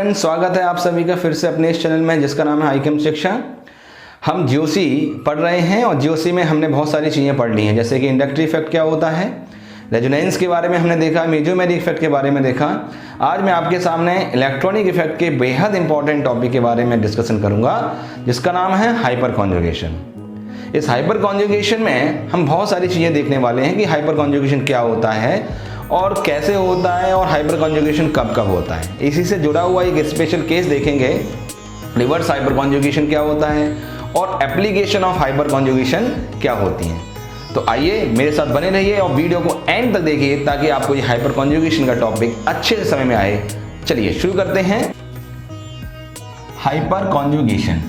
Friends, स्वागत है आप सभी का फिर से अपने इस चैनल में जिसका नाम है हाईकेम शिक्षा। हम जीओसी पढ़ रहे हैं और जीओसी में हमने बहुत सारी चीज़ें पढ़ ली हैं, जैसे कि इंडक्टिव इफेक्ट क्या होता है, रेजोनेंस के बारे में हमने देखा, मेसोमेरिक इफेक्ट के बारे में देखा। आज मैं आपके सामने इलेक्ट्रॉनिक इफेक्ट के बेहद इंपॉर्टेंट टॉपिक के बारे में डिस्कशन करूंगा जिसका नाम है हाइपर कॉन्जुगेशन। इस हाइपर कॉन्जुगेशन में हम बहुत सारी चीज़ें देखने वाले हैं कि हाइपर कॉन्जुगेशन क्या होता है और कैसे होता है और हाइपर कॉन्जुगेशन कब कब होता है। इसी से जुड़ा हुआ एक स्पेशल केस देखेंगे, रिवर्स हाइपर कॉन्जुगेशन क्या होता है और एप्लीकेशन ऑफ हाइपर कॉन्जुगेशन क्या होती है। तो आइए मेरे साथ बने रहिए और वीडियो को एंड तक देखिए ताकि आपको ये हाइपर कॉन्जुगेशन का टॉपिक अच्छे से समझ में आए। चलिए शुरू करते हैं। हाइपर कॉन्जुगेशन,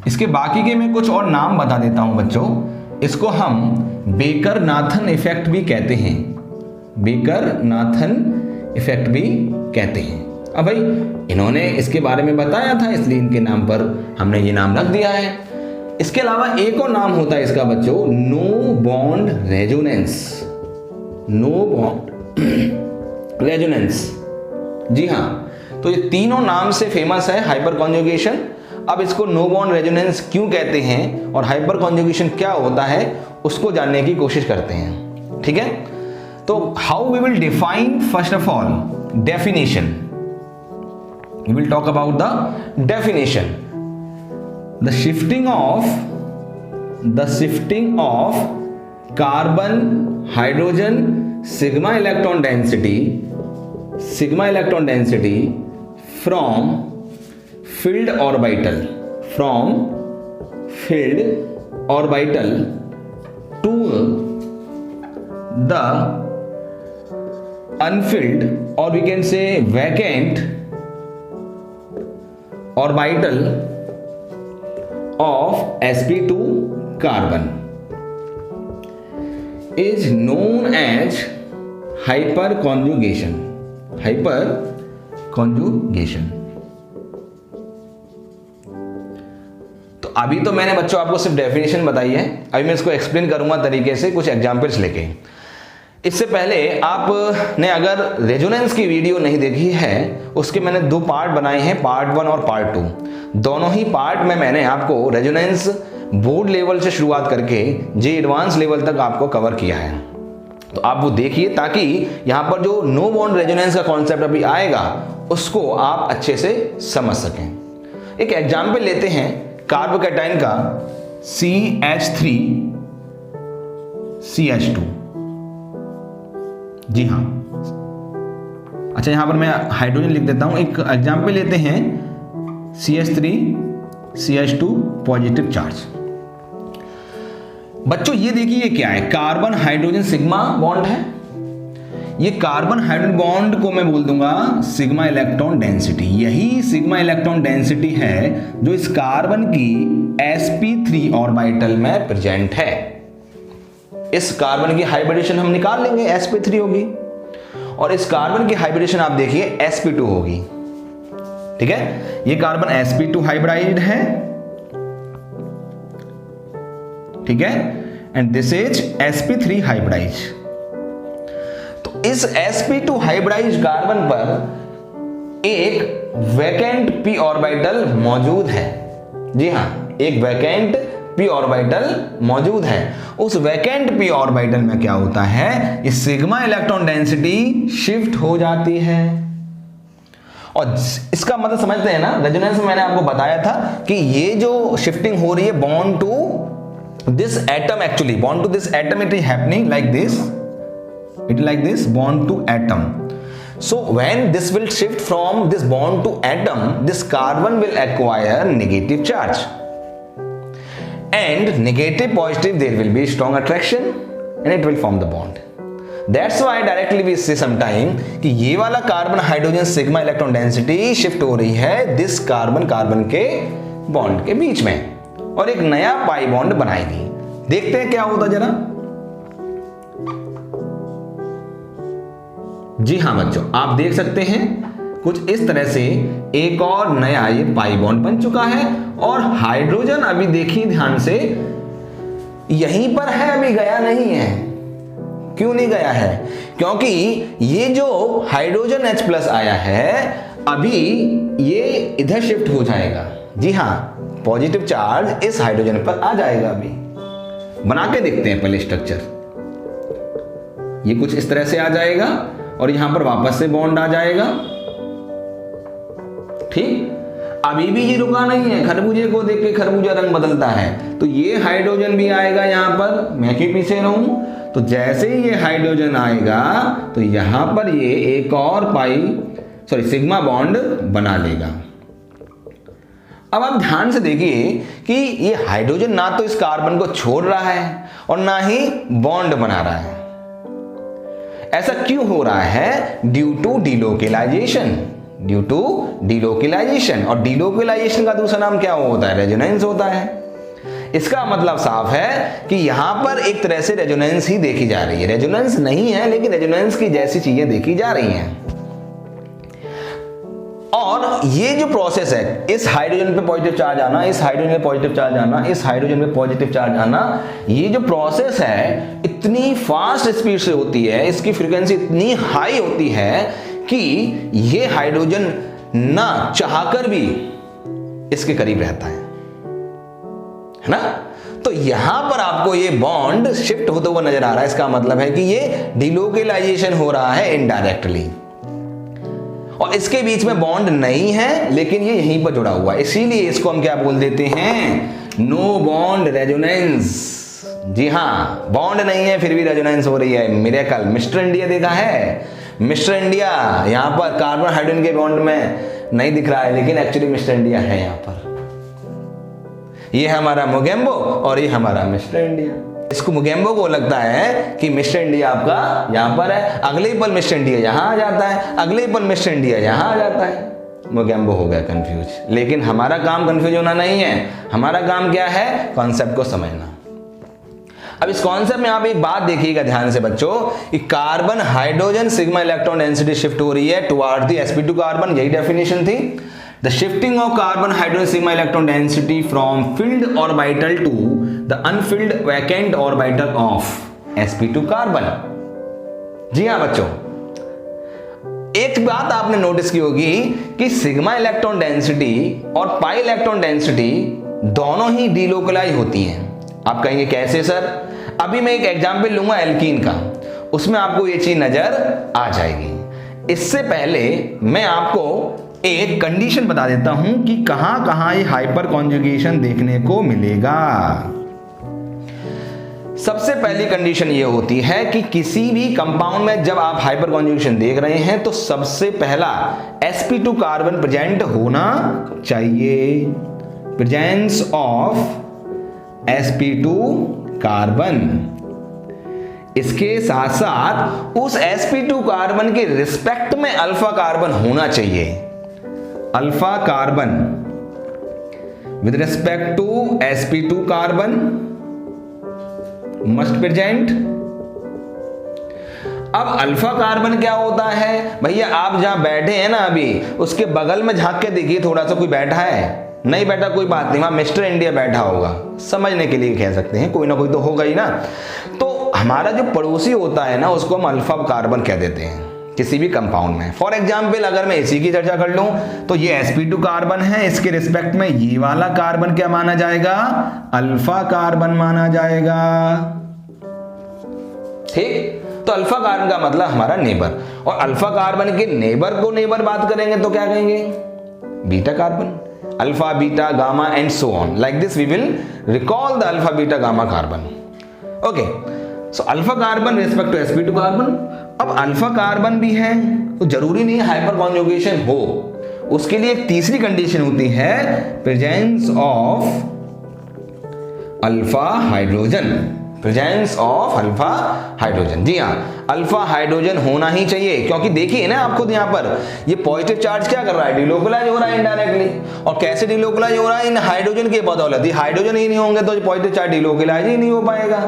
इसके बाकी के मैं कुछ और नाम बता देता हूं बच्चों। इसको हम बेकर नाथन इफेक्ट भी कहते हैं, बेकर नाथन इफेक्ट भी कहते हैं। अब भाई इन्होंने इसके बारे में बताया था इसलिए इनके नाम पर हमने ये नाम रख दिया है। इसके अलावा एक और नाम होता है इसका बच्चों, no bond resonance. No bond resonance, जी हाँ, तो ये तीनों नाम से फेमस है हाइपर कॉन्जुगेशन। अब इसको नो बॉन्ड रेजोनेंस क्यों कहते हैं और हाइपर कॉन्जुगेशन क्या होता है उसको जानने की कोशिश करते हैं, ठीक है। तो how we will define, first of all definition, we will talk about the definition. The shifting of carbon hydrogen sigma electron density from filled orbital to the unfilled, or we can say vacant orbital of sp2 carbon is known as hyperconjugation. अभी तो मैंने बच्चों आपको सिर्फ definition बताई है, अभी मैं इसको एक्सप्लेन करूंगा तरीके से कुछ एग्जांपल्स लेके। इससे पहले आपने अगर रेजोनेंस की वीडियो नहीं देखी है, उसके मैंने दो पार्ट बनाए हैं, पार्ट 1 और पार्ट 2। दोनों ही पार्ट में मैंने आपको रेजोनेंस बोर्ड लेवल से शुरुआत करके जे एडवांस लेवल तक आपको कवर किया है। तो आप वो देखिए ताकि यहां पर जो नो बॉन्ड रेजोनेंस का कॉन्सेप्ट अभी आएगा उसको आप अच्छे से समझ सकें। एक एग्जाम्पल लेते हैं कार्बोकैटायन का CH3CH2, जी हाँ। अच्छा, यहां पर मैं हाइड्रोजन लिख देता हूं। एक एग्जाम्पल लेते हैं CH3CH2 पॉजिटिव चार्ज। बच्चों ये देखिए ये क्या है, कार्बन हाइड्रोजन सिग्मा बॉन्ड है। ये कार्बन हाइड्रोजन बॉन्ड को मैं बोल दूंगा सिग्मा इलेक्ट्रॉन डेंसिटी। यही सिग्मा इलेक्ट्रॉन डेंसिटी है जो इस कार्बन की sp3 ऑर्बिटल में प्रेजेंट है। इस कार्बन की हाइब्रिडेशन हम निकाल लेंगे, sp3 होगी, और इस कार्बन की हाइब्रिडेशन आप देखिए sp2 होगी, ठीक है। ये कार्बन sp2 हाइब्राइड है, ठीक है, and this is sp3 hybrid. इस sp2 हाइब्राइड कार्बन पर एक वैकेंट p ऑर्बिटल मौजूद है, जी हां, एक वैकेंट p ऑर्बिटल मौजूद है। उस वैकेंट p ऑर्बिटल में क्या होता है, इस सिग्मा इलेक्ट्रॉन डेंसिटी शिफ्ट हो जाती है। और इसका मतलब समझते हैं ना, रेजोनेंस में मैंने आपको बताया था कि ये जो शिफ्टिंग हो रही है bond to this atom, actually bond to this atom it is happening like this, it like this, bond to atom. So when this will shift from this bond to atom, this carbon will acquire negative charge, and negative positive there will be strong attraction and it will form the bond. That's why directly we say sometime कि ये वाला carbon hydrogen sigma electron density shift हो रही है this carbon के bond के बीच में और एक नया पाई बॉन्ड बनाएगी। देखते हैं क्या होता जरा। जी हाँ बच्चों, आप देख सकते हैं कुछ इस तरह से एक और नया ये पाई बॉन्ड बन चुका है और हाइड्रोजन अभी देखिए ध्यान से यहीं पर है, अभी गया नहीं है। क्यों नहीं गया है? क्योंकि ये जो हाइड्रोजन H+ आया है अभी ये इधर शिफ्ट हो जाएगा। जी हाँ, पॉजिटिव चार्ज इस हाइड्रोजन पर आ जाएगा। अभी बना के देखते हैं पहले स्ट्रक्चर। ये कुछ इस तरह से आ जाएगा और यहां पर वापस से बॉन्ड आ जाएगा। ठीक, अभी भी ये रुका नहीं है, खरबूजे को देख के खरबूजा रंग बदलता है, तो ये हाइड्रोजन भी आएगा यहां पर। मैं क्यों पीछे रहूं? तो जैसे ही ये हाइड्रोजन आएगा तो यहां पर ये एक और सिग्मा बॉन्ड बना लेगा। अब आप ध्यान से देखिए कि ये हाइड्रोजन ना तो इस कार्बन को छोड़ रहा है और ना ही बॉन्ड बना रहा है। ऐसा क्यों हो रहा है? Due to delocalization. Due to delocalization, और डिलोकेलाइजेशन का दूसरा नाम क्या होता है? रेजोनेंस होता है। इसका मतलब साफ है कि यहां पर एक तरह से रेजोनेंस ही देखी जा रही है। रेजोनेंस नहीं है लेकिन रेजोनेंस की जैसी चीजें देखी जा रही हैं। और ये जो प्रोसेस है, इस हाइड्रोजन पे पॉजिटिव चार्ज आना, इस हाइड्रोजन पे पॉजिटिव चार्ज आना, इस हाइड्रोजन पे पॉजिटिव चार्ज आना, ये जो प्रोसेस है इतनी फास्ट स्पीड से होती है, इसकी फ्रीक्वेंसी इतनी हाई होती है कि ये हाइड्रोजन ना चाहकर भी इसके करीब रहता है ना। तो यहां पर आपको ये बॉन्ड शिफ्ट होते हुए नजर आ रहा है। इसका मतलब है कि ये डिलोकेलाइजेशन हो रहा है इनडायरेक्टली, और इसके बीच में बॉन्ड नहीं है लेकिन ये यहीं पर जुड़ा हुआ है। इसीलिए इसको हम क्या बोल देते हैं? No bond resonance. जी हाँ, बॉन्ड नहीं है फिर भी रेजोनेंस हो रही है। मिरेकल। मिस्टर इंडिया देखा है? मिस्टर इंडिया यहां पर कार्बन हाइड्रोजन के बॉन्ड में नहीं दिख रहा है लेकिन एक्चुअली मिस्टर इंडिया है यहां पर। ये हमारा मोगेम्बो और ये हमारा मिस्टर इंडिया। इसको मोगेम्बो को लगता है कि मिस्टर इंडिया आपका यहां पर है, अगले ही पल मिस्टर इंडिया यहां आ जाता है, अगले ही पल मिस्टर इंडिया यहां आ जाता है। मोगेम्बो हो गया कंफ्यूज। लेकिन हमारा काम कंफ्यूज होना नहीं है, हमारा काम क्या है? कॉन्सेप्ट को समझना। अब इस कॉन्सेप्ट में आप एक बात देखिएगा ध्यान से बच्चों, कि carbon hydrogen sigma electron density shift हो रही है टुवर्ड द sp2 कार्बन। यही डेफिनेशन थी। The shifting of carbon hydrogen sigma electron density from filled orbital to the unfilled vacant orbital of sp2 carbon. जी हाँ बच्चों, एक बात आपने नोटिस की होगी कि सिग्मा इलेक्ट्रॉन डेंसिटी और पाई इलेक्ट्रॉन डेंसिटी दोनों ही डिलोकलाइज होती हैं। आप कहेंगे कैसे सर? अभी मैं एक एग्जांपल लूंगा एल्कीन का, उसमें आपको ये चीज नजर आ जाएगी। इससे पहले मैं आपको एक कंडीशन बता देता हूं कि कहां कहां ये हाइपर कॉन्जुगेशन देखने को मिलेगा। सबसे पहली कंडीशन ये होती है कि किसी भी कंपाउंड में जब आप हाइपर कॉन्जुगेशन देख रहे हैं तो सबसे पहला sp2 कार्बन प्रेजेंट होना चाहिए। Presence of sp2 carbon. इसके साथ साथ उस sp2 कार्बन के रिस्पेक्ट में अल्फा कार्बन होना चाहिए। Alpha carbon with respect to sp2 carbon must present. अब अल्फा कार्बन क्या होता है भैया? आप जहां बैठे हैं ना अभी, उसके बगल में झांक के देखिए थोड़ा सा, कोई बैठा है? नहीं बैठा, कोई बात नहीं, वहां मिस्टर इंडिया बैठा होगा, समझने के लिए कह सकते हैं, कोई ना कोई तो होगा ही ना। तो हमारा जो पड़ोसी होता है ना उसको हम अल्फा कार्बन कह देते हैं किसी भी कंपाउंड में। फॉर एग्जाम्पल अगर मैं इसी की चर्चा कर लूं तो ये sp2 कार्बन है, इसके रिस्पेक्ट में ये वाला कार्बन क्या माना जाएगा? अल्फा कार्बन माना जाएगा। ठीक, तो अल्फा कार्बन का मतलब हमारा नेबर, और अल्फा कार्बन के नेबर को नेबर बात करेंगे तो क्या कहेंगे? Beta carbon. Alpha, beta, gamma and so on, like this we will recall the alpha, beta, gamma carbon. Okay, so alpha carbon respect to sp2 carbon. अब alpha carbon भी है तो जरूरी नहीं है हाइपर कॉन्जुगेशन हो, उसके लिए एक तीसरी कंडीशन होती है presence of alpha hydrogen. Presence of alpha hydrogen. जी हाँ, अल्फा हाइड्रोजन होना ही चाहिए, क्योंकि देखिए ना आप खुद यहाँ पर ये पॉजिटिव चार्ज क्या कर रहा है? डिलोकलाइज हो रहा है इनडायरेक्टली। और कैसे डिलोकलाइज हो रहा है? इन हाइड्रोजन की बदौलत। ये हाइड्रोजन ही नहीं होंगे तो पॉजिटिव चार्ज डिलोकलाइज ही नहीं हो पाएगा,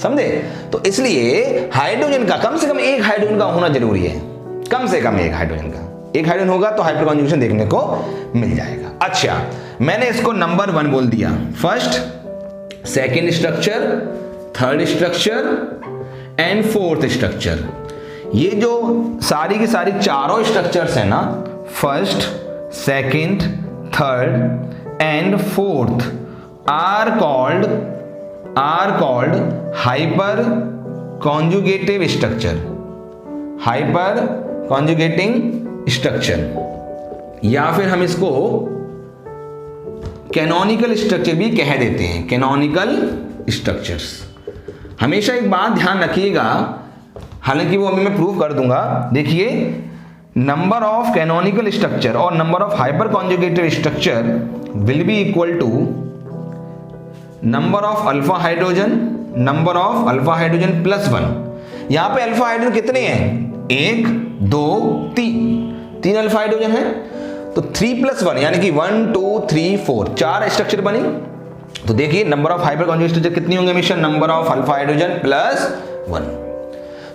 समझे? तो इसलिए हाइड्रोजन का कम से कम एक हाइड्रोजन का होना जरूरी है, कम से कम एक हाइड्रोजन का। एक हाइड्रोजन होगा तो हाइपर कॉन्जुगेशन देखने को मिल जाएगा। अच्छा, मैंने इसको नंबर 1 बोल दिया, first, second structure, third structure and fourth structure. ये जो सारी की सारी चारों स्ट्रक्चर्स है ना, first, second, third and fourth are called hyperconjugative structure, hyperconjugating structure, या फिर हम इसको कैनोनिकल स्ट्रक्चर भी कह देते हैं, कैनोनिकल स्ट्रक्चर्स। हमेशा एक बात ध्यान रखिएगा, हालांकि वो अभी मैं प्रूव कर दूंगा। देखिए, नंबर ऑफ कैनोनिकल स्ट्रक्चर और number of hyperconjugative structure will be equal to number of alpha hydrogen plus 1। यहां पे अल्फा हाइड्रोजन कितने हैं? 1 2 3 अल्फा हाइड्रोजन है, तो 3 + 1 यानी कि 1 2 3 4 4 स्ट्रक्चर बनी। तो देखिए number of hyper conjugate structure कितनी होंगे हमेशा? Number of alpha hydrogen plus 1।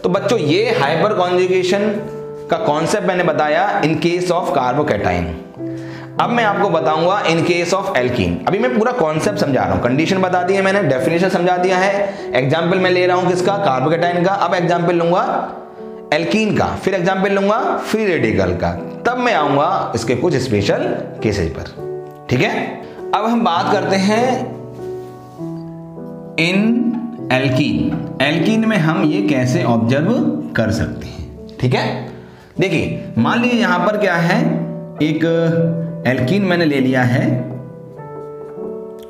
तो बच्चों ये हाइपर कॉन्जुगेशन का कॉन्सेप्ट मैंने बताया इन केस ऑफ कार्बोकैटाइन। अब मैं आपको बताऊंगा इन केस ऑफ एल्कीन। अभी मैं पूरा कॉन्सेप्ट समझा रहा हूं, कंडीशन बता दी है मैंने, डेफिनेशन समझा दिया है, एग्जांपल मैं ले रहा हूं किसका? कार्बोकैटाइन का। अब एग्जांपल लूंगा एल्कीन का, फिर एग्जांपल लूंगा फ्री रेडिकल का, तब मैं आऊंगा इसके कुछ स्पेशल केसेस पर। ठीक है, अब हम बात करते हैं इन एल्कीन में हम ये कैसे ऑब्जर्व कर सकते हैं। ठीक है, देखिए मान लीजिए यहां पर क्या है, एक एल्कीन मैंने ले लिया है।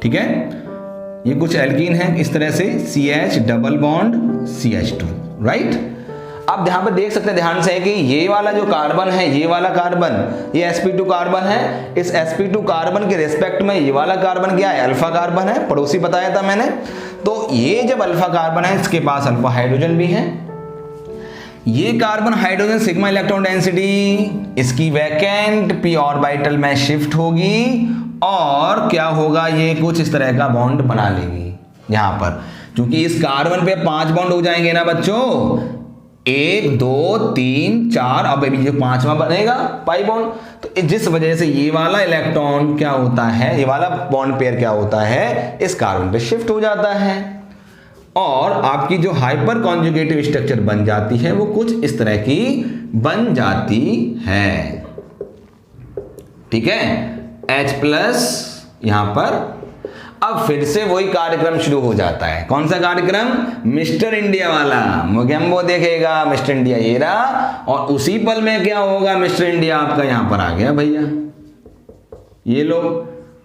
ठीक है, ये कुछ एल्कीन है इस तरह से, CH double bond CH2, right. आप यहां पर देख सकते हैं ध्यान से कि ये वाला जो कार्बन है, ये वाला कार्बन, ये sp2 कार्बन है। इस sp2 कार्बन के रिस्पेक्ट में ये वाला कार्बन क्या है? अल्फा कार्बन है, पड़ोसी बताया था मैंने। तो ये जब अल्फा कार्बन है, इसके पास अल्फा हाइड्रोजन भी है। ये carbon hydrogen sigma electron density इसकी वैकेंट p ऑर्बिटल में शिफ्ट होगी और क्या होगा, ये कुछ इस तरह का बॉन्ड बना लेगी यहां पर। क्योंकि इस कार्बन पे 5 बॉन्ड हो जाएंगे ना बच्चों, 1 2 3 4, अब अभी जो 5वां बनेगा पाई बॉन्ड। तो जिस वजह से ये वाला इलेक्ट्रॉन क्या होता है, ये वाला बॉन्ड पेयर क्या होता है, इस कार्बन पे शिफ्ट हो जाता है और आपकी जो हाइपर कॉन्जुगेटिव स्ट्रक्चर बन जाती है वो कुछ इस तरह की बन जाती है। ठीक है, H+ यहां पर। अब फिर से वही कार्यक्रम शुरू हो जाता है। कौन सा कार्यक्रम? मिस्टर इंडिया वाला। मोगेम्बो देखेगा मिस्टर इंडिया ये रहा, और उसी पल में क्या होगा, मिस्टर इंडिया आपका यहां पर आ गया भैया, ये लो।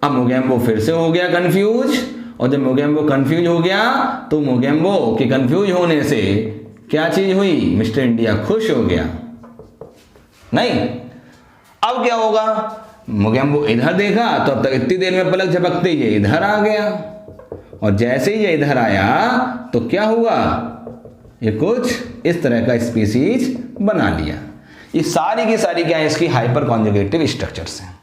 अब मोगेम्बो फिर से हो गया कंफ्यूज, और जब मोगेम्बो कंफ्यूज हो गया तो मोगेम्बो के कंफ्यूज होने से क्या चीज हुई, मिस्टर इंडिया खुश हो गया। नहीं, अब क्या होगा, मोगेम्बो इधर देखा तो अब तक इतनी देर में पलक झपकते ये इधर आ गया, और जैसे ही ये इधर आया तो क्या हुआ, ये कुछ इस तरह का स्पीसीज बना लिया। ये सारी की सारी क्या है, इसकी हाइपर कॉन्जुगेटिव स्ट्रक्चर्स हैं।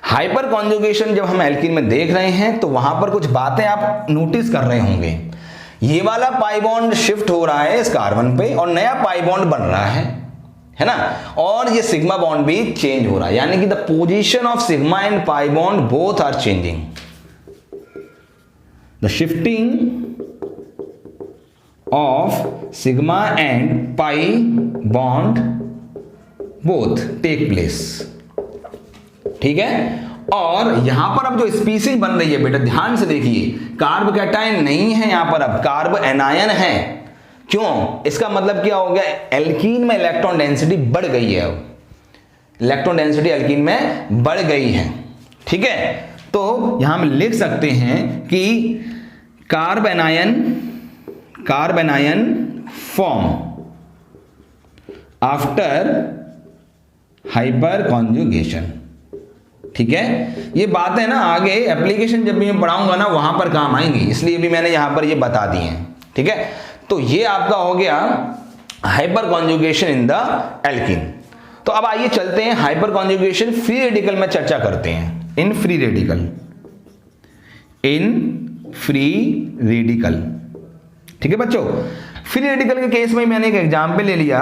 हाइपर कॉन्जुगेशन जब हम एल्कीन में देख रहे हैं तो वहां पर कुछ बातें आप नोटिस कर रहे होंगे। ये वाला पाई बॉन्ड शिफ्ट हो रहा है इस कार्बन पे और नया पाई बॉन्ड बन रहा है ना, और ये सिग्मा बॉन्ड भी चेंज हो रहा है, यानी कि the position of sigma and pi bond both are changing. The shifting of sigma and pi bond both take place. ठीक है, और यहां पर अब जो स्पीसीज बन रही है बेटा ध्यान से देखिए, कार्बोकैटाइन नहीं है यहां पर, अब कार्ब एनायन है। क्यों? इसका मतलब क्या हो गया, एल्कीन में इलेक्ट्रॉन डेंसिटी बढ़ गई है। अब इलेक्ट्रॉन डेंसिटी एल्कीन में बढ़ गई है। ठीक है, तो यहां हम लिख सकते हैं कि carb anion form after hyper conjugation. ठीक है, ये बात है ना आगे एप्लीकेशन जब भी मैं पढ़ाऊंगा ना वहां पर काम आएंगी, इसलिए भी मैंने यहां पर ये बता दी है। ठीक है, तो ये आपका हो गया hyper conjugation in the alkene. तो अब आइए चलते हैं हाइपर कॉन्जुगेशन फ्री रेडिकल में चर्चा करते हैं। In free radical. ठीक है बच्चों, फ्री रेडिकल के केस में मैंने एक एग्जाम्पल ले लिया,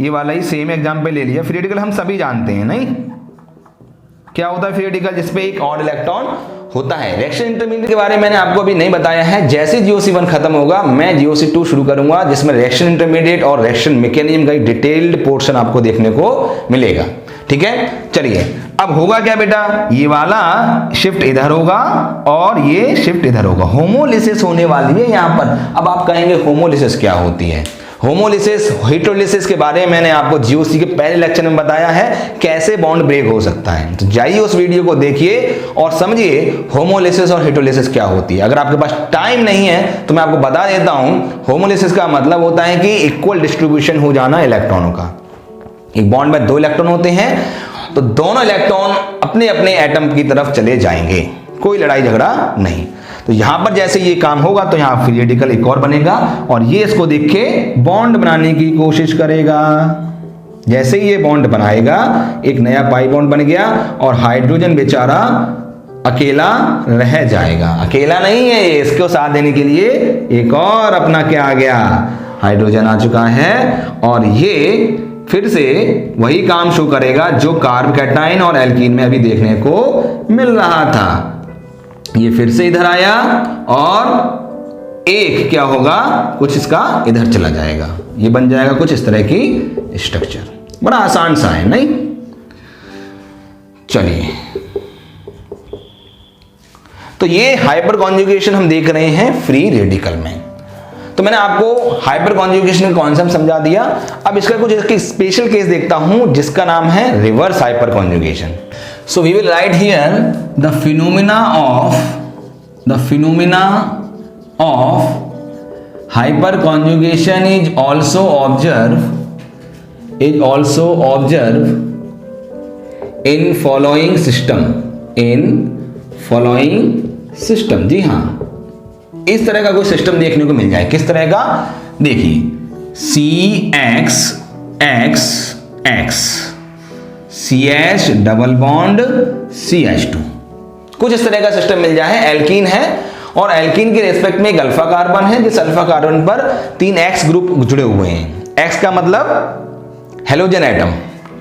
ये वाला ही सेम एग्जाम्पल ले लिया। फ्री रेडिकल हम सभी जानते हैं, नहीं क्या होता है फ्री रेडिकल, जिसपे एक ऑड इलेक्ट्रॉन होता है। रिएक्शन इंटरमीडिएट के बारे में मैंने आपको अभी नहीं बताया है। जैसे GOC1 खत्म होगा मैं GOC2 शुरू करूंगा, जिसमें रिएक्शन इंटरमीडिएट और रिएक्शन मैकेनिज्म का एक डिटेल्ड पोर्शन आपको देखने को मिलेगा। ठीक है, चलिए अब होगा क्या बेटा, ये वाला शिफ्ट इधर होगा और ये शिफ्ट इधर होगा, होमोलिसिस होने वाली है यहां पर। अब आप कहेंगे होमोलिसिस क्या होती है? होमोलिसिस हेटेरोलिसिस के बारे में मैंने आपको GOC के पहले लेक्चर में बताया है, कैसे बॉन्ड ब्रेक हो सकता है। तो जाइए उस वीडियो को देखिए और समझिए होमोलिसिस और हेटेरोलिसिस क्या होती है। अगर आपके पास टाइम नहीं है तो मैं आपको बता देता हूं, होमोलिसिस का मतलब होता है कि इक्वल डिस्ट्रीब्यूशन हो जाना इलेक्ट्रॉनों का। एक बॉन्ड में 2 इलेक्ट्रॉन होते हैं तो दोनों इलेक्ट्रॉन अपने अपने एटम की तरफ चले जाएंगे, कोई लड़ाई झगड़ा नहीं। तो यहां पर जैसे ये काम होगा तो यहां फ्री रेडिकल एक और बनेगा और ये इसको देख के बॉन्ड बनाने की कोशिश करेगा। जैसे ही ये बॉन्ड बनाएगा एक नया पाई बॉन्ड बन गया और हाइड्रोजन बेचारा अकेला रह जाएगा। अकेला नहीं है ये, इसको साथ देने के लिए एक और अपना क्या आ गया, हाइड्रोजन आ चुका है और ये फिर से वही काम शो करेगा जो कार्बोकैटायन और एल्कीन में अभी देखने को मिल रहा था। ये फिर से इधर आया और एक क्या होगा, कुछ इसका इधर चला जाएगा, ये बन जाएगा कुछ इस तरह की स्ट्रक्चर। बड़ा आसान सा है नहीं? चलिए, तो ये हाइपर कॉन्जुगेशन हम देख रहे हैं फ्री रेडिकल में। तो मैंने आपको हाइपर कॉन्जुगेशन का कॉन्सेप्ट समझा दिया। अब इसका कुछ स्पेशल केस देखता हूं जिसका नाम है reverse hyperconjugation. So we will write here the phenomena of hyperconjugation is also observe in following system. जी हाँ, इस तरह का कोई सिस्टम देखने को मिल जाए। किस तरह का? देखिए, CX CH double bond CH2, कुछ इस तरह का सिस्टम मिल जाए। एल्कीन है और एल्कीन के रेस्पेक्ट में एक अल्फा कार्बन है, जिस अल्फा कार्बन पर 3 X ग्रुप जुड़े हुए हैं। X का मतलब हेलोजन एटम,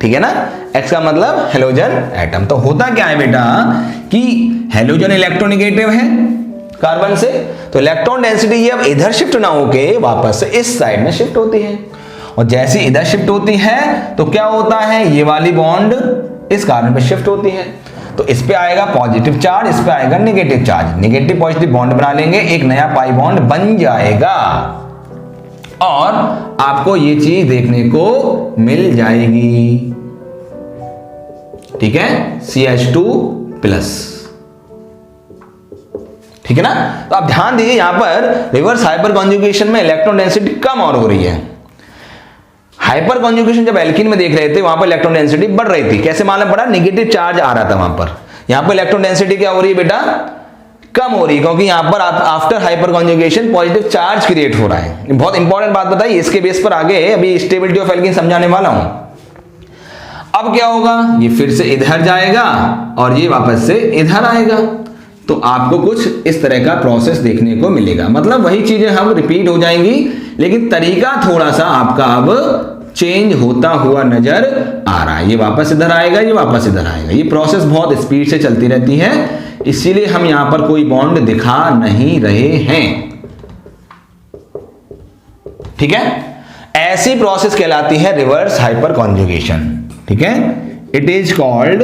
ठीक है ना? X का मतलब हेलोजन एटम। तो होता क्या है बेटा कि हेलोजन इलेक्ट्रोनेगेटिव है कार्बन से, तो इलेक्ट्रॉन डेंसिटी ये अब इधर शिफ्ट ना होके वापस से इस साइड में शिफ्ट होती है और जैसे इधर शिफ्ट होती है तो क्या होता है, ये वाली बॉन्ड इस कार्बन पे शिफ्ट होती है। तो इस पे आएगा पॉजिटिव चार्ज, इस पे आएगा negative charge, negative positive bond बना लेंगे, एक नया पाई बॉन्ड बन जाएगा और आपको ये चीज देखने को मिल जाएगी। ठीक है, CH2 प्लस, ठीक है ना? तो आप ध्यान दीजिए यहां पर रिवर्स हाइपर कॉन्जुगेशन में इलेक्ट्रॉन डेंसिटी कम और हो रही है। हाइपर कॉन्जुगेशन जब एल्कीन में देख रहे थे वहां पर इलेक्ट्रॉन डेंसिटी बढ़ रही थी। कैसे मालूम पड़ा? नेगेटिव चार्ज आ रहा था वहां पर। यहां पर इलेक्ट्रॉन डेंसिटी क्या हो रही है बेटा? कम हो रही है, क्योंकि यहां पर after hyper conjugation positive charge create हो रहा है। बहुत इंपॉर्टेंट बात बताइए, इसके बेस पर आगे अभी स्टेबिलिटी ऑफ एल्कीन समझाने वाला हूं। अब क्या होगा, ये फिर से इधर जाएगा और ये वापस से इधर आएगा, तो आपको कुछ इस तरह का प्रोसेस देखने को मिलेगा। मतलब वही चीजें हम रिपीट हो जाएंगी, लेकिन तरीका थोड़ा सा आपका अब चेंज होता हुआ नजर आ रहा है। ये वापस इधर आएगा, ये वापस इधर आएगा। ये प्रोसेस बहुत स्पीड से चलती रहती है, इसीलिए हम यहां पर कोई बॉन्ड दिखा नहीं रहे हैं। ठीक है, ऐसी प्रोसेस कहलाती है रिवर्स हाइपर कॉन्जुगेशन। ठीक है, it is called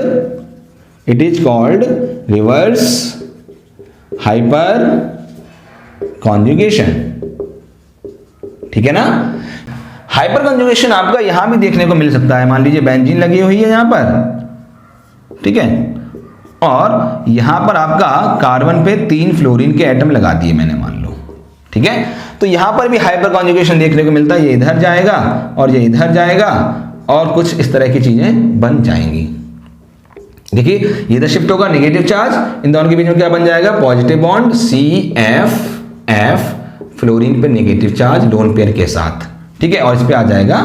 reverse hyper conjugation. ठीक है ना? हाइपर कॉन्जुगेशन आपका यहां भी देखने को मिल सकता है। मान लीजिए बेंजीन लगी हुई है यहां पर, ठीक है, और यहां पर आपका कार्बन पे 3 फ्लोरीन के एटम लगा दिए मैंने, मान लो। ठीक है, तो यहां पर भी हाइपर कॉन्जुगेशन देखने को मिलता है। ये इधर जाएगा और ये इधर जाएगा और कुछ इस तरह की चीजें बन जाएंगी। देखिए, ये इधर शिफ्ट होगा, नेगेटिव चार्ज, इन दोनों के बीच में क्या बन जाएगा, पॉजिटिव बॉन्ड CF फ्लोरीन पे नेगेटिव चार्ज लोन पेयर के साथ। ठीक है, और इस पे आ जाएगा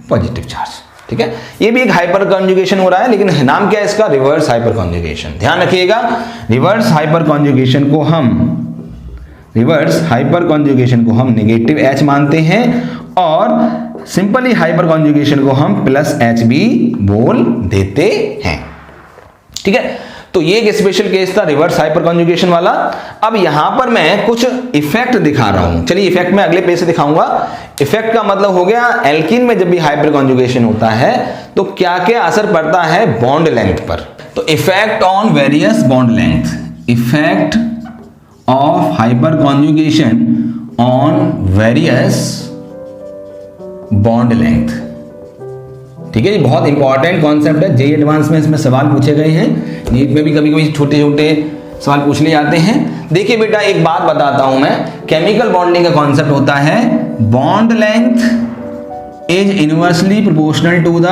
पॉजिटिव चार्ज। ठीक है, ये भी एक हाइपर कॉन्जुगेशन हो रहा है, लेकिन नाम क्या है इसका, रिवर्स हाइपर कॉन्जुगेशन। ध्यान रखिएगा, रिवर्स हाइपर कॉन्जुगेशन को हम नेगेटिव H मानते हैं और सिंपली हाइपर कॉन्जुगेशन को हम प्लस H भी बोल देते हैं। ठीक है, तो ये एक स्पेशल केस था रिवर्स हाइपर कॉन्जुगेशन वाला। अब यहां पर मैं कुछ इफेक्ट दिखा रहा हूं। चलिए इफेक्ट मैं अगले पेज से दिखाऊंगा। इफेक्ट का मतलब हो गया एल्कीन में जब भी हाइपर कॉन्जुगेशन होता है तो क्या क्या असर पड़ता है बॉन्ड लेंथ पर। तो effect on various bond length, effect of hyper conjugation on various bond length. ठीक है, ये बहुत इंपॉर्टेंट कॉन्सेप्ट है। जेईई एडवांस में इसमें सवाल पूछे गए हैं, नीट में भी कभी कभी छोटे छोटे सवाल पूछ लिए जाते हैं। देखिए बेटा एक बात बताता हूं मैं, केमिकल बॉन्डिंग का कॉन्सेप्ट होता है bond length is inversely proportional to the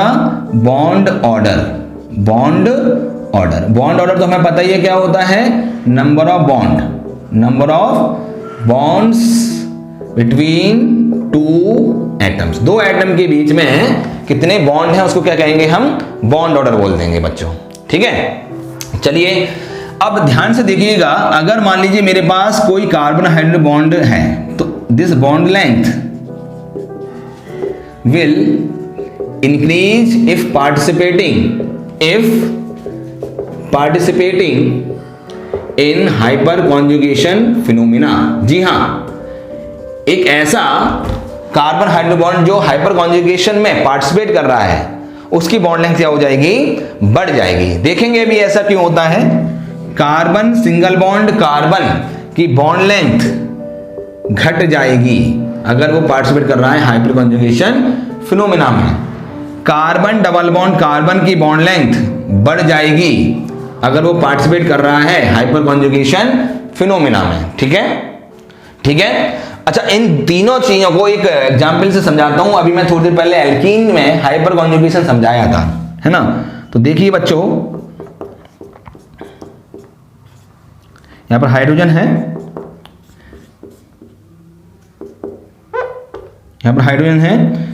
bond order. Bond order, bond order तो हमें पता ही है क्या होता है, number of bond, number of bonds between two atoms. दो एटम के बीच में कितने बॉन्ड हैं उसको क्या कहेंगे हम, बॉन्ड ऑर्डर बोल देंगे बच्चों। ठीक है, चलिए अब ध्यान से देखिएगा, अगर मान लीजिए मेरे पास कोई कार्बन हाइड्रोजन बॉन्ड है तो this bond length will increase if participating in hyperconjugation phenomena. जी हां, एक ऐसा कार्बन हाइड्रोजन बॉन्ड जो हाइपर कॉन्जुगेशन में पार्टिसिपेट कर रहा है उसकी बॉन्ड लेंथ क्या हो जाएगी, बढ़ जाएगी। देखेंगे अभी ऐसा क्यों होता है। कार्बन सिंगल बॉन्ड कार्बन की बॉन्ड लेंथ घट जाएगी अगर वो पार्टिसिपेट कर रहा है हाइपर कॉन्जुगेशन फिनोमिना में। कार्बन डबल बॉन्ड कार्बन की बॉन्ड लेंथ बढ़ जाएगी अगर वो पार्टिसिपेट कर रहा है हाइपर कॉन्जुगेशन फिनोमिना में। ठीक है, ठीक है। अच्छा, इन तीनों चीजों को एक एग्जांपल से समझाता हूं। अभी मैं थोड़ी देर पहले एल्कीन में हाइपर कॉन्जुगेशन समझाया था, है ना। तो देखिए बच्चों, यहां पर हाइड्रोजन है, यहां पर हाइड्रोजन है।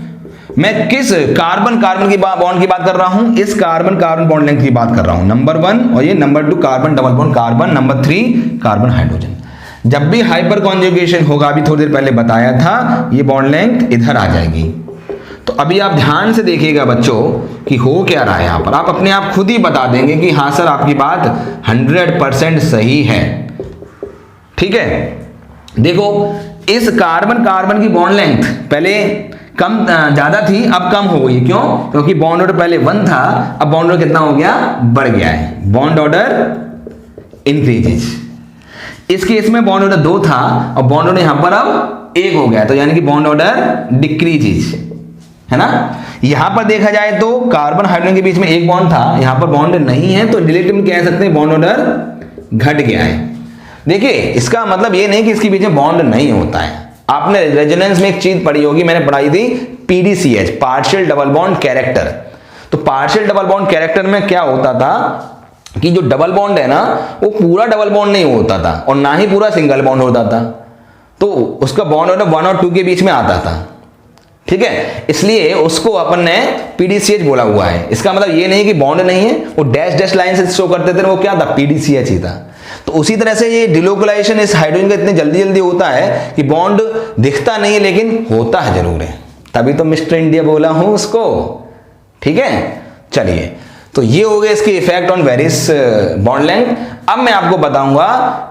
मैं किस कार्बन कार्बन की बॉन्ड की बात कर रहा हूं, इस कार्बन कार्बन बॉन्ड लेंथ की बात कर रहा हूं, नंबर 1, और ये number 2 carbon double bond carbon, number 3 carbon hydrogen. जब भी हाइपर कॉन्जुगेशन होगा, अभी थोड़ी देर पहले बताया था, ये बॉन्ड लेंथ इधर आ जाएगी। तो अभी आप ध्यान से देखिएगा बच्चों कि हो क्या रहा है यहां पर। आप अपने आप खुद ही बता देंगे कि हाँ सर आपकी बात 100% सही है। ठीक है, देखो इस कार्बन कार्बन की बॉन्ड लेंथ पहले कम ज्यादा थी, अब कम हो गई। क्यों? क्योंकि बॉन्ड ऑर्डर पहले 1 था, अब बॉन्ड ऑर्डर कितना हो गया, बढ़ गया है। Bond order increases. इस केस में बॉन्ड ऑर्डर 2 था और बॉन्ड ऑर्डर यहां पर अब 1 हो गया, तो यानी कि बॉन्ड ऑर्डर डिक्रीजेज, है ना। यहां पर देखा जाए तो कार्बन हाइड्रोजन के बीच में एक बॉन्ड था, यहां पर बॉन्ड नहीं है, तो रिलेटिव कह सकते हैं बॉन्ड ऑर्डर घट गया है। देखिए इसका मतलब ये नहीं कि इसके बीच में बॉन्ड नहीं होता है। आपने रेजोनेंस में एक चीज पढ़ी होगी, मैंने पढ़ाई थी पीडीसीएच, पार्शियल डबल बॉन्ड कैरेक्टर। तो पार्शियल डबल बॉन्ड कैरेक्टर में क्या होता था कि जो डबल बॉन्ड है ना वो पूरा डबल बॉन्ड नहीं होता था और ना ही पूरा सिंगल बॉन्ड होता था, तो उसका बॉन्ड ऑर्डर 1 और 2 के बीच में आता था। ठीक है, इसलिए उसको अपन ने पीडीसीएच बोला हुआ है। इसका मतलब ये नहीं कि बॉन्ड नहीं है, वो डैश डैश लाइन से शो करते थे, वो क्या था, पीडीसीएच ही था। तो उसी तरह से ये डिलोकलाइजेशन इस हाइड्रोजन का इतने जल्दी जल्दी होता है कि बॉन्ड दिखता नहीं है लेकिन होता है जरूर है, तभी तो मिस्टर इंडिया बोला हूं उसको। ठीक है, चलिए तो ये हो गया इसके effect on various bond length. अब मैं आपको बताऊंगा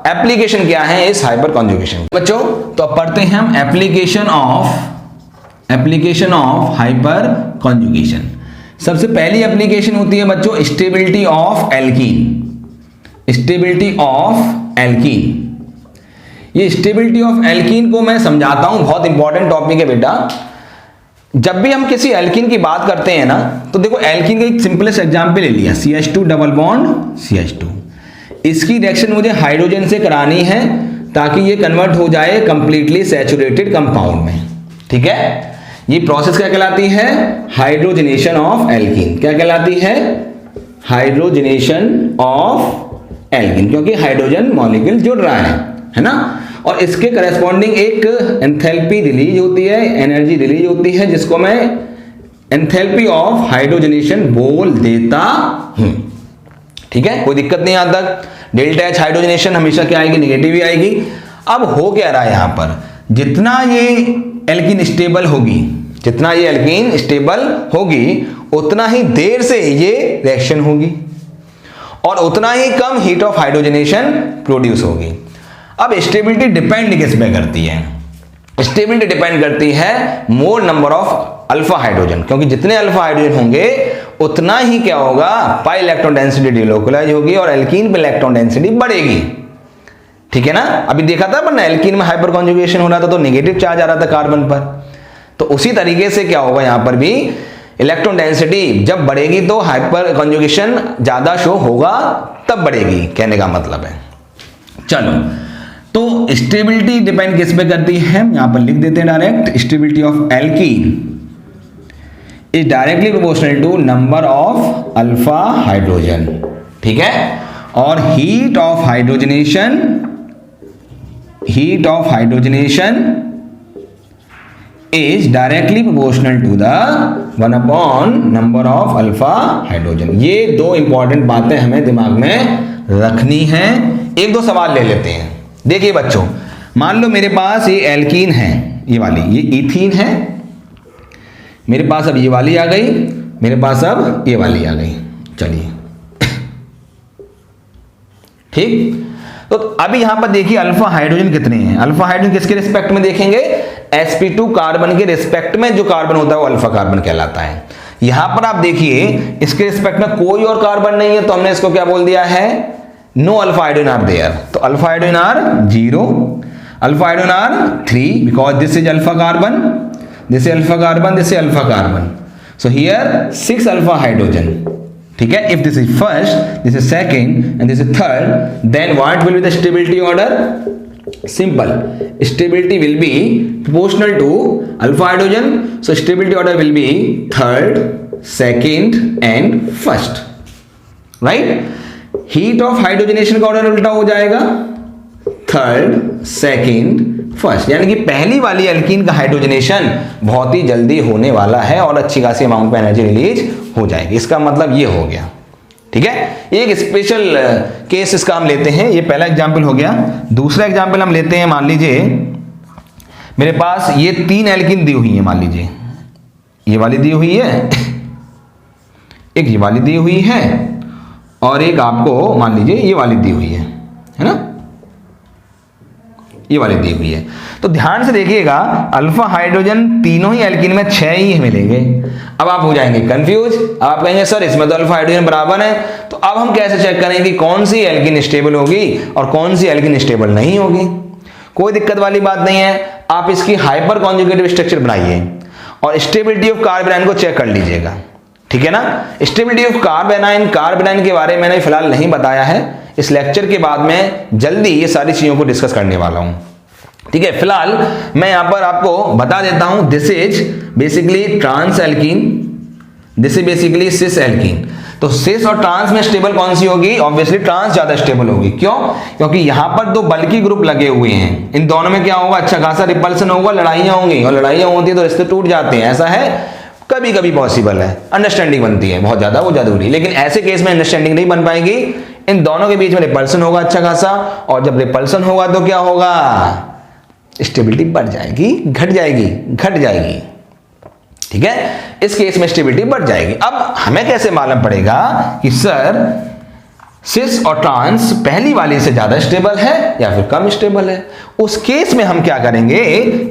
एप्लीकेशन क्या है इस हाइपर कॉन्जुगेशन। बच्चों तो अब पढ़ते हैं हम एप्लीकेशन ऑफ हाइपर कॉन्जुगेशन। सबसे पहली एप्लीकेशन होती है बच्चों stability of alkene. Stability of alkene, ये स्टेबिलिटी ऑफ एल्कीन को मैं समझाता हूं, बहुत इंपॉर्टेंट टॉपिक है बेटा। जब भी हम किसी एल्कीन की बात करते हैं ना, तो देखो एल्कीन का एक सिंपलेस्ट एग्जांपल ले लिया, CH2 डबल बॉन्ड CH2। इसकी रिएक्शन मुझे हाइड्रोजन से करानी है ताकि ये कन्वर्ट हो जाए कंप्लीटली सैचुरेटेड कंपाउंड में। ठीक है, ये प्रोसेस क्या कहलाती है, हाइड्रोजनेशन ऑफ एल्कीन। क्या कहलाती है, हाइड्रोजनेशन ऑफ एल्कीन, क्योंकि हाइड्रोजन मॉलिक्यूल जुड़ रहा है ना। और इसके करस्पॉन्डिंग एक एंथैल्पी रिलीज होती है, एनर्जी रिलीज होती है, जिसको मैं एंथैल्पी ऑफ हाइड्रोजनेशन बोल देता हूं। ठीक है, कोई दिक्कत नहीं यहां तक। डेल्टा एच हाइड्रोजनेशन हमेशा क्या आएगी, नेगेटिव ही आएगी। अब हो क्या रहा है यहां पर, जितना ये एल्कीन स्टेबल होगी, जितना ये एल्कीन स्टेबल होगी उतना ही देर से ये रिएक्शन होगी। और उतना ही कम हीट ऑफ हाइड्रोजनेशन प्रोड्यूस होगी। अब स्टेबिलिटी डिपेंड किस पे करती है? स्टेबिलिटी डिपेंड करती है मोल नंबर ऑफ अल्फा हाइड्रोजन, क्योंकि जितने अल्फा हाइड्रोजन होंगे उतना ही क्या होगा, पाई इलेक्ट्रॉन डेंसिटी डिलोकलाइज होगी और एल्कीन पे इलेक्ट्रॉन डेंसिटी बढ़ेगी। ठीक है ना, अभी देखा था अपन एल्कीन में हाइपर कॉन्जुगेशन हो रहा था तो नेगेटिव चार्ज आ रहा था कार्बन पर, तो उसी तरीके से क्या होगा यहां पर भी इलेक्ट्रॉन डेंसिटी जब बढ़ेगी तो हाइपर कॉन्जुगेशन ज्यादा शो होगा, तब बढ़ेगी, कहने का मतलब है। चलो, तो स्टेबिलिटी डिपेंड किस पे करती है, यहां पर लिख देते हैं direct, stability of alkene is directly proportional to number of alpha hydrogen. ठीक है, और heat of hydrogenation is directly proportional to the 1/, number of alpha hydrogen. ये दो इंपॉर्टेंट बातें हमें दिमाग में रखनी है। एक दो सवाल ले लेते हैं। देखिए बच्चों, मान लो मेरे पास ये एल्कीन है, ये वाली, ये इथीन है, मेरे पास अब ये वाली आ गई, मेरे पास अब ये वाली आ गई। चलिए ठीक, तो अभी यहां पर देखिए अल्फा हाइड्रोजन कितने हैं। अल्फा हाइड्रोजन किसके रिस्पेक्ट में देखेंगे, sp2 कार्बन के रिस्पेक्ट में जो कार्बन होता है वो अल्फा कार्बन कहलाता है। यहां पर आप देखिए इसके रिस्पेक्ट में कोई और कार्बन नहीं है, तो हमने इसको क्या बोल दिया है, no alpha hydrogen are there. तो alpha hydrogen are 0, alpha hydrogen are 3 because this is alpha carbon, this is alpha carbon, this is alpha carbon. So here 6 alpha hydrogen. ठीक है, if this is first, this is second and this is third, then what will be the stability order? Simple, stability will be proportional to alpha hydrogen, so stability order will be third, second and first, right. Heat of hydrogenation का order उल्टा हो जाएगा, third, second, first, यानी कि पहली वाली alkene का hydrogenation बहुत ही जल्दी होने वाला है और अच्छी खासी अमाउंट में एनर्जी रिलीज हो जाएगी। इसका मतलब ये हो गया। ठीक है, एक स्पेशल केस इसका हम लेते हैं, ये पहला एग्जांपल हो गया। दूसरा एग्जांपल हम लेते हैं, मान लीजिए मेरे पास ये 3 एल्कीन दी हुई है, मान लीजिए ये वाली दी हुई है, एक ये वाली दी हुई है और एक आपको मान लीजिए ये वाली दी हुई है ना, ये वाली दी हुई है। तो ध्यान से देखिएगा, अल्फा हाइड्रोजन तीनों ही एल्कीन में 6 ही मिलेंगे। अब आप हो जाएंगे कंफ्यूज, आप कहेंगे सर इसमें तो अल्फा हाइड्रोजन बराबर है, तो अब हम कैसे चेक करेंगे कौन सी एल्कीन स्टेबल होगी और कौन सी एल्कीन स्टेबल नहीं होगी? कोई दिक्कत वाली बात नहीं है, आप इसकी हाइपर कॉन्जुगेटिव स्ट्रक्चर बनाइए और स्टेबिलिटी ऑफ कार्बोनाइन को चेक कर लीजिएगा। ठीक है ना, स्टेबिलिटी ऑफ कार्बोनाइन के बारे में मैंने फिलहाल नहीं बताया है, इस लेक्चर के बाद मैं जल्दी ये सारी चीजों को डिस्कस करने वाला हूं। ठीक है, फिलहाल मैं यहां पर आपको बता देता हूं, this is basically trans alkene, this is basically cis alkene. तो सिस और ट्रांस में स्टेबल कौन सी होगी? ऑब्वियसली ट्रांस ज्यादा स्टेबल होगी। क्यों? क्योंकि यहां पर 2 बल्की ग्रुप लगे हुए हैं, इन दोनों में क्या होगा, अच्छा खासा रिपल्सन होगा, लड़ाइयां होंगी, और लड़ाइयां होती है तो रिश्ते टूट जाते हैं। ऐसा है, कभी कभी पॉसिबल है, अंडरस्टैंडिंग बनती है, बहुत ज्यादा वो जरूरी, लेकिन ऐसे केस में अंडरस्टैंडिंग नहीं बन पाएगी। इन दोनों के बीच में रिपल्सन होगा अच्छा खासा, और जब रिपल्सन होगा तो क्या होगा, स्टेबिलिटी बढ़ जाएगी, घट जाएगी। ठीक है, इस केस में स्टेबिलिटी बढ़ जाएगी। अब हमें कैसे मालूम पड़ेगा कि सर सिस और ट्रांस पहली वाली से ज्यादा स्टेबल है या फिर कम स्टेबल है? उस केस में हम क्या करेंगे,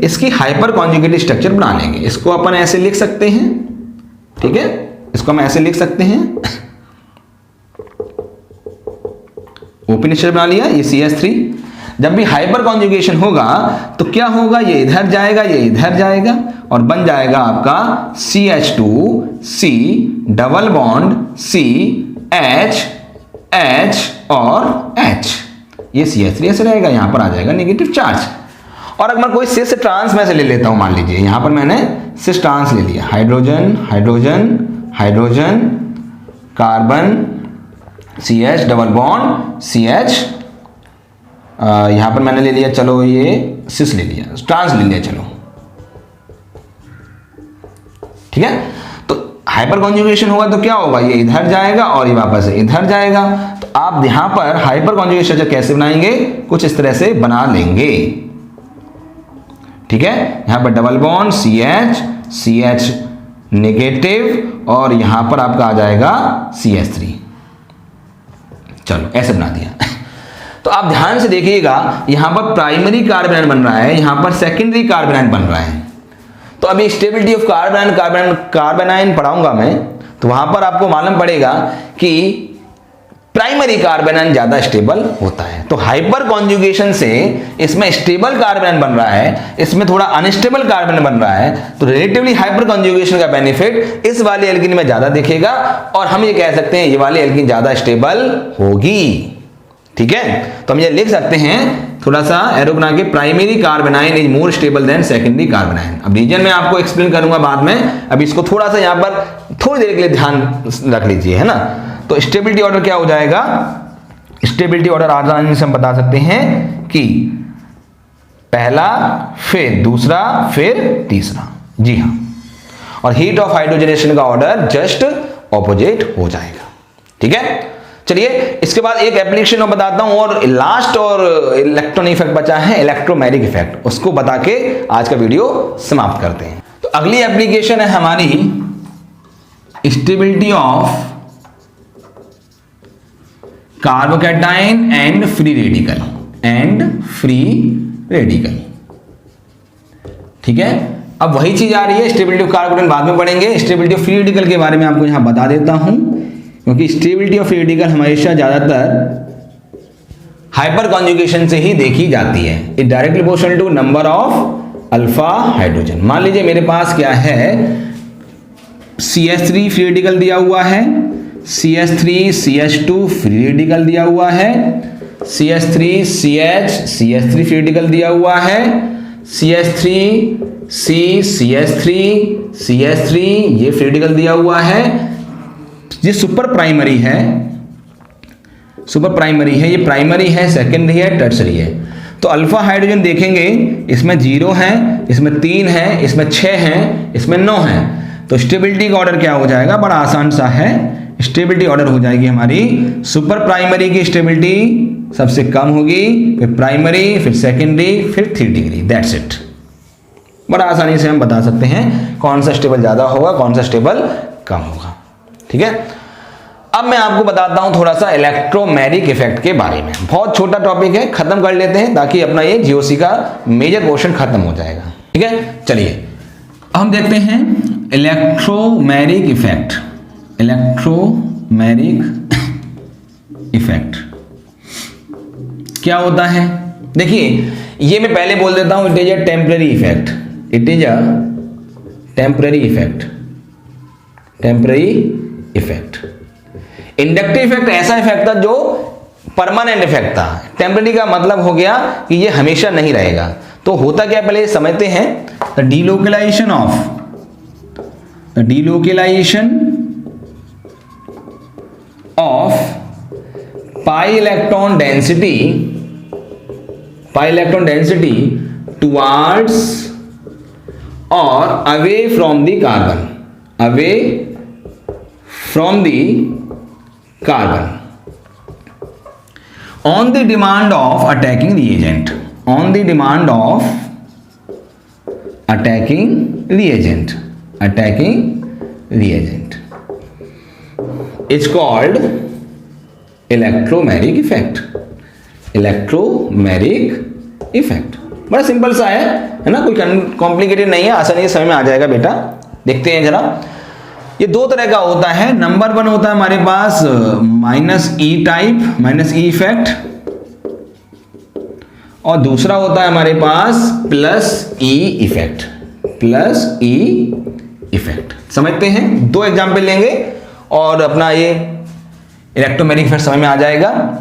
इसकी हाइपर कॉन्जुगेटिव स्ट्रक्चर बना लेंगे। इसको अपन ऐसे लिख सकते हैं, ठीक है, इसको हम ऐसे लिख सकते हैं, ओपन स्ट्रक्चर बना लिया, ये CH3। जब भी हाइपर कॉन्जुगेशन होगा तो क्या होगा, ये इधर जाएगा, ये इधर जाएगा और बन जाएगा आपका CH2C double bond CH H और H, ये CH3 ऐसे रहेगा, यहां पर आ जाएगा नेगेटिव चार्ज। और अगर मैं कोई सिस ट्रांस में से ले लेता हूं, मान लीजिए यहां पर मैंने सिस ट्रांस ले लिया, hydrogen hydrogen hydrogen carbon CH double bond CH, यहां पर मैंने ले लिया, चलो ये सिस ले लिया, ट्रांस ले लिया, चलो ठीक है। तो हाइपर कॉन्जुगेशन होगा तो क्या होगा, ये इधर जाएगा और ये वापस इधर जाएगा। तो आप यहां पर हाइपर कॉन्जुगेशन स्ट्रक्चर कैसे बनाएंगे, कुछ इस तरह से बना लेंगे। ठीक है, यहां पर डबल बॉन्ड CH नेगेटिव और यहां पर आपका आ जाएगा CH3। चलो ऐसे बना दिया। तो आप ध्यान से देखिएगा, यहां पर प्राइमरी कार्बोनाइल बन रहा है, यहां पर सेकेंडरी कार्बोनाइल बन रहा है। तो अभी स्टेबिलिटी ऑफ कार्बोनाइल पढ़ाऊंगा मैं, तो वहां पर आपको मालूम पड़ेगा कि प्राइमरी कार्बोनाइल ज्यादा स्टेबल होता है। तो हाइपर कॉन्जुगेशन से इसमें स्टेबल कार्बोनाइल बन रहा है, इसमें थोड़ा अनस्टेबल कार्बोनाइल बन रहा है, तो रिलेटिवली हाइपर कॉन्जुगेशन का बेनिफिट इस वाले एल्कीन में ज्यादा दिखेगा और हम ये कह सकते हैं ये वाली एल्कीन ज्यादा स्टेबल होगी। ठीक है, तो हम ये लिख सकते हैं, थोड़ा सा एरो बना के, primary carbonyl is more stable then secondary carbonyl. अब रीजन में आपको एक्सप्लेन करूंगा बाद में, अब इसको थोड़ा सा यहां पर थोड़ी देर के लिए ध्यान रख लीजिए, है ना। तो स्टेबिलिटी ऑर्डर क्या हो जाएगा, स्टेबिलिटी ऑर्डर आसानी से हम बता सकते हैं कि पहला, फिर दूसरा, फिर तीसरा। जी हाँ, और हीट ऑफ हाइड्रोजनेशन का ऑर्डर जस्ट ऑपोजिट हो जाएगा। ठीक है, चलिए इसके बाद एक एप्लीकेशन मैं बताता हूं और लास्ट और इलेक्ट्रॉन इफेक्ट बचा है, इलेक्ट्रोमैग्नेटिक इफेक्ट, उसको बता के आज का वीडियो समाप्त करते हैं। तो अगली एप्लीकेशन है हमारी stability of carbocation and free radical. ठीक है, अब वही चीज आ रही है, स्टेबिलिटी ऑफ कार्बोकैटायन बाद में पढ़ेंगे, स्टेबिलिटी ऑफ फ्री रेडिकल के बारे में आपको यहां बता देता हूं, क्योंकि स्टेबिलिटी ऑफ फ्री रेडिकल हमेशा ज्यादातर हाइपर कॉन्जुगेशन से ही देखी जाती है। It directly proportional to number of alpha hydrogen. मान लीजिए मेरे पास क्या है, CH3 फ्री रेडिकल दिया हुआ है, CH3 CH2 फ्री रेडिकल दिया हुआ है, CH3 CH3 फ्री रेडिकल दिया हुआ है, CH3 CH3 ये फ्री रेडिकल दिया हुआ है। ये सुपर प्राइमरी है, ये प्राइमरी है, सेकेंडरी है, टर्सरी है। तो अल्फा हाइड्रोजन देखेंगे, इसमें 0 है, इसमें 3 है, इसमें 6 है, इसमें 9 है। तो स्टेबिलिटी का ऑर्डर क्या हो जाएगा, बड़ा आसान सा है, स्टेबिलिटी ऑर्डर हो जाएगी हमारी, सुपर प्राइमरी की स्टेबिलिटी सबसे कम होगी, फिर प्राइमरी, फिर सेकेंडरी, फिर 3 डिग्री। That's it. बड़ा आसानी से हम बता सकते हैं कौन सा स्टेबल ज्यादा होगा, कौन सा स्टेबल कम होगा। ठीक है, अब मैं आपको बताता हूं थोड़ा सा इलेक्ट्रोमैग्नेटिक इफेक्ट के बारे में। बहुत छोटा टॉपिक है, खत्म कर लेते हैं ताकि अपना ये जीओसी का मेजर पोर्शन खत्म हो जाएगा। ठीक है, चलिए हम देखते हैं इलेक्ट्रोमैग्नेटिक इफेक्ट क्या होता है। देखिए, ये मैं पहले बोल देता हूं, it is a temporary effect, inductive effect ऐसा इफेक्ट था जो परमानेंट इफेक्ट था। टेम्पररी का मतलब हो गया कि ये हमेशा नहीं रहेगा। तो होता क्या, पहले समझते हैं, the delocalization of pi electron density towards और away from the carbon on the demand of attacking reagent, is called electromagnetic effect। बड़ा सिंपल सा है ना, कोई कॉम्प्लिकेटेड नहीं है, आसानी से समझ में आ जाएगा बेटा। देखते हैं जरा, ये दो तरह का होता है। नंबर 1 होता है हमारे पास -E इफेक्ट, और दूसरा होता है हमारे पास +E इफेक्ट। समझते हैं, 2 एग्जाम्पल लेंगे और अपना ये इलेक्ट्रोमैग्नेटिक इफेक्ट समझ में आ जाएगा।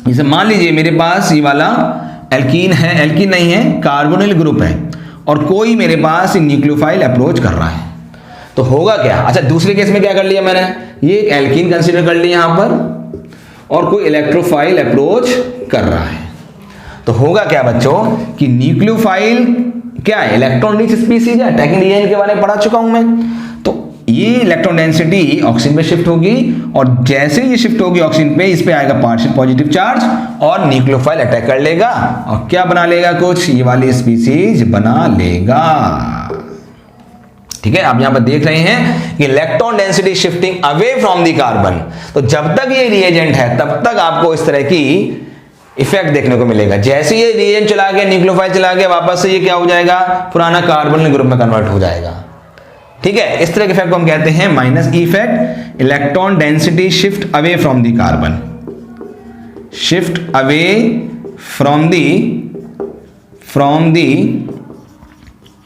जैसे मान लीजिए मेरे पास ये वाला एल्कीन है, एल्कीन नहीं है, कार्बोनिल ग्रुप है, और कोई मेरे पास न्यूक्लियोफाइल अप्रोच कर रहा है, तो होगा क्या। अच्छा, दूसरे केस में क्या कर लिया मैंने, ये एक एल्कीन कंसीडर कर लिया यहां पर, और कोई इलेक्ट्रोफाइल अप्रोच कर रहा है, तो होगा क्या बच्चों कि न्यूक्लियोफाइल क्या है, इलेक्ट्रॉन रिच स्पीसीज है, अटैकिंग रिएजेंट के बारे में पढ़ा चुका हूं मैं। तो ये इलेक्ट्रॉन डेंसिटी ऑक्सीजन पे शिफ्ट होगी, और जैसे ये शिफ्ट होगी ऑक्सीजन पे, इस पे आएगा पार्शियल पॉजिटिव चार्ज, और न्यूक्लियोफाइल अटैक कर लेगा, और क्या बना लेगा, कुछ ये वाली स्पीसीज बना लेगा। ठीक है, आप यहां पर देख रहे हैं कि electron density shifting away from the carbon. तो जब तक ये रिएजेंट है तब तक आपको इस तरह की इफेक्ट देखने को मिलेगा। जैसे ये रिएजेंट चला गया, न्यूक्लियोफाइल चला गया, वापस से ये क्या हो जाएगा, पुराना कार्बन ग्रुप में कन्वर्ट हो जाएगा। ठीक है, इस तरह के इफेक्ट को हम कहते हैं minus E effect, electron density shift away from the carbon, shift away from the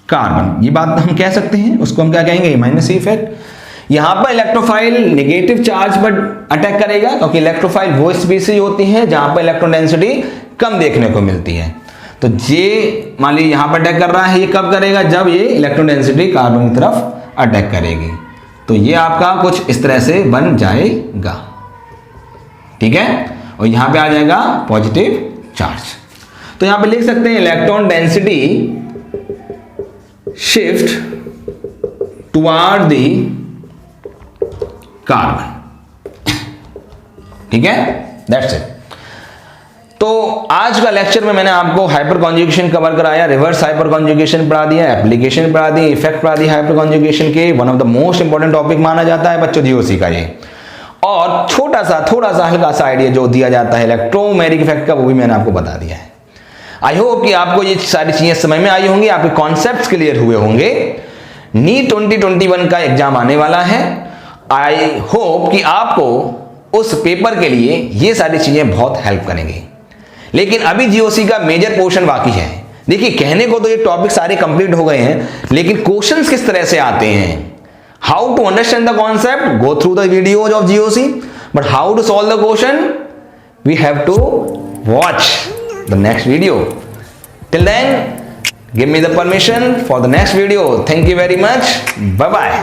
carbon. ये बात हम कह सकते हैं, उसको हम क्या कहेंगे, माइनस ई इफेक्ट। यहां पर इलेक्ट्रोफाइल नेगेटिव चार्ज पर अटैक करेगा, क्योंकि इलेक्ट्रोफाइल वो स्पीसीज होती हैं जहां पर इलेक्ट्रॉन डेंसिटी कम देखने को मिलती है। तो ये मान लीजिए यहां पर अटैक कर रहा है, ये कब करेगा, जब ये इलेक्ट्रॉन डेंसिटी कार्बन की तरफ अटैक करेगी। तो ये आपका कुछ इस तरह से बन जाएगा। ठीक है, और यहां पे आ जाएगा पॉजिटिव चार्ज। तो यहां पे लिख सकते हैं electron density shift toward the carbon. ठीक है, दैट्स इट। तो आज का लेक्चर में मैंने आपको हाइपर कॉन्जुगेशन कवर कराया, रिवर्स हाइपर कॉन्जुगेशन पढ़ा दिया, एप्लीकेशन पढ़ा दी, इफेक्ट पढ़ा दी हाइपर कॉन्जुगेशन के। One of the most important topic माना जाता है बच्चों जीओसी का ये। और थोड़ा सा हल्का सा आइडिया जो दिया जाता है इलेक्ट्रोमैग्नेटिक इफेक्ट का, वो भी मैंने आपको बता दिया है। आई होप कि आपको ये सारी चीजें समझ में आई होंगी, आपके कॉन्सेप्ट्स क्लियर हुए होंगे। नीट 2021 का एग्जाम आने वाला है। आई होप कि आपको उस पेपर के लिए ये सारी चीजें बहुत हेल्प करेंगी। लेकिन अभी जीओसी का मेजर पोर्शन बाकी है। देखिए, कहने को तो ये टॉपिक सारे कंप्लीट हो गए हैं, लेकिन क्वेश्चंस किस तरह से आते हैं, how to understand the concept, go through the videos of GOC, but how to solve the question, we have to watch the next video. Till then, give me the permission for the next video. Thank you very much. Bye bye.